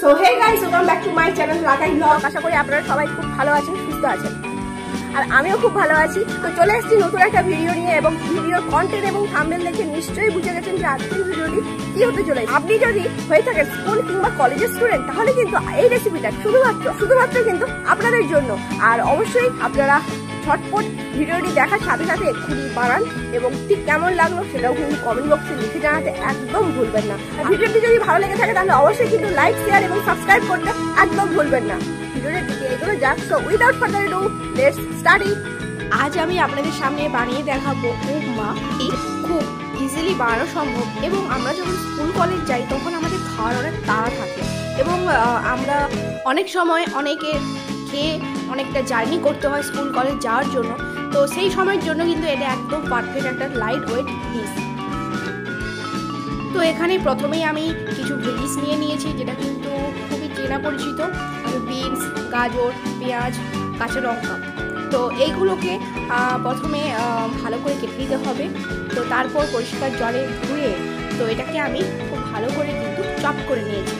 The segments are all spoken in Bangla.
So hey guys, welcome back to my channel Rakai blog. আশা করি আপনারা সবাই খুব ভালো আছেন, সুস্থ আছেন, আর আমিও খুব ভালো আছি। তো চলে এসেছি নতুন একটা ভিডিও নিয়ে, এবং ভিডিওর কন্টেন্ট এবং থাম্বনেল দেখে নিশ্চয়ই বুঝে গেছেন যে আজকের ভিডিওটি কি হতে চলেছে। আপনি যদি হয়ে থাকেন স্কুল কিংবা কলেজের স্টুডেন্ট, তাহলে কিন্তু এই রেসিপিটা শুধুমাত্র কিন্তু আপনাদের জন্য। আর অবশ্যই আপনারা ঝটপট ভিডিওটি দেখার সাথে সাথে এক্ষুনি বানান, এবং ঠিক কেমন লাগলো সেটাও কিন্তু কমেন্ট বক্সে লিখে জানাতে একদম ভুলবেন না। আর ভিডিওটি যদি ভালো লেগে থাকে তাহলে অবশ্যই কিন্তু লাইক, শেয়ার এবং সাবস্ক্রাইব করতে একদম ভুলবেন না। ভিডিওটি দিকে এগোনো যাক। So without further do, let's start it. আজ আমি আপনাদের সামনে বানিয়ে দেখাবো উপমা। খুব ইজিলি বানানো সম্ভব, এবং আমরা যখন স্কুল কলেজ যাই তখন আমাদের খাওয়ার অনেক তাড়া থাকে, এবং আমরা অনেক সময় অনেকে খেয়ে অনেকটা জার্নি করতে হয় স্কুল কলেজ যাওয়ার জন্য। তো সেই সময়ের জন্য কিন্তু এটা একদম পারফেক্ট একটা লাইট ওয়েট ডিশ। তো এখানে প্রথমেই আমি কিছু ভেজিস নিয়ে নিয়েছি, যেটা কিন্তু খুবই চেনা পরিচিত। বিনস, গাজর, পেঁয়াজ, কাঁচা লঙ্কা। তো এইগুলোকে প্রথমে ভালো করে কেটে নিতে হবে। তো তারপর পরিষ্কার জলে ধুয়ে তো এটাকে আমি খুব ভালো করে কিন্তু চপ করে নিয়েছি।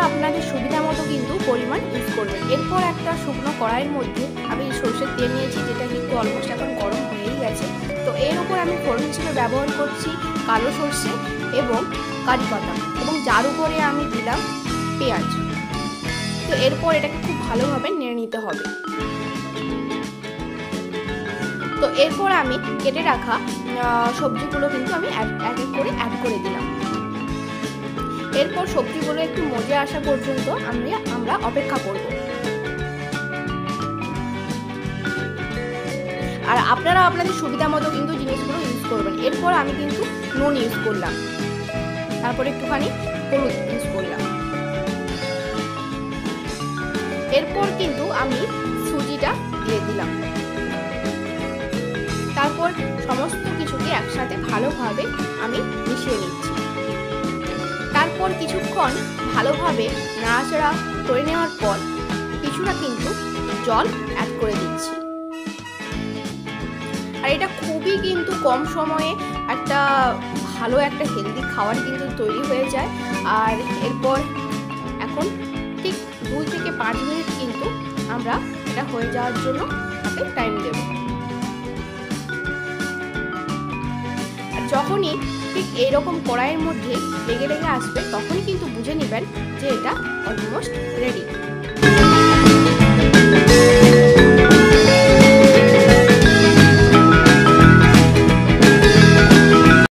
আপনাদের সুবিধা মতো কিন্তু পরিমাণ ইউজ করবেন। এরপর একটা শুকনো কড়াইয়ের মধ্যে আমি সরষের তেল নিয়েছি, যেটা কিন্তু অলমোস্ট এখন গরম হয়েই গেছে। তো এর উপর আমি ফোড়ন হিসেবে ব্যবহার করছি কালো সর্ষে এবং কারি পাতা, এবং যার উপরে আমি দিলাম পেঁয়াজ। তো এরপর এটাকে খুব ভালোভাবে নেড়ে নিতে হবে। তো এরপর আমি কেটে রাখা সবজিগুলো কিন্তু আমি এক এক করে অ্যাড করে দিলাম। এরপর সবজিগুলো একটু মজে আসা পর্যন্ত আমরা অপেক্ষা করব। আর আপনারা আপনাদের সুবিধা মতো কিন্তু জিনিসগুলো ইউজ করবেন। এরপর আমি কিন্তু নুন ইউজ করলাম, তারপর একটুখানি হলুদ ইউজ করলাম। এরপর কিন্তু আমি সুজিটা দিয়ে দিলাম। তারপর সমস্ত কিছুকে একসাথে ভালোভাবে আমি মিশিয়ে নিচ্ছি। তারপর কিছুক্ষণ ভালোভাবে নাড়াচাড়া করে নেওয়ার পর কিছুটা কিন্তু জল অ্যাড করে দিচ্ছি। আর এটা খুবই কিন্তু কম সময়ে একটা ভালো একটা হেলদি খাবার কিন্তু তৈরি হয়ে যায়। আর এরপর এখন ঠিক 2 থেকে 5 মিনিট কিন্তু আমরা এটা হয়ে যাওয়ার জন্য হাতে টাইম দেব। আর যখনই ঠিক এইরকম কড়াইয়ের মধ্যে লেগে আসবে, তখনই কিন্তু বুঝে নেবেন যে এটা অলমোস্ট রেডি।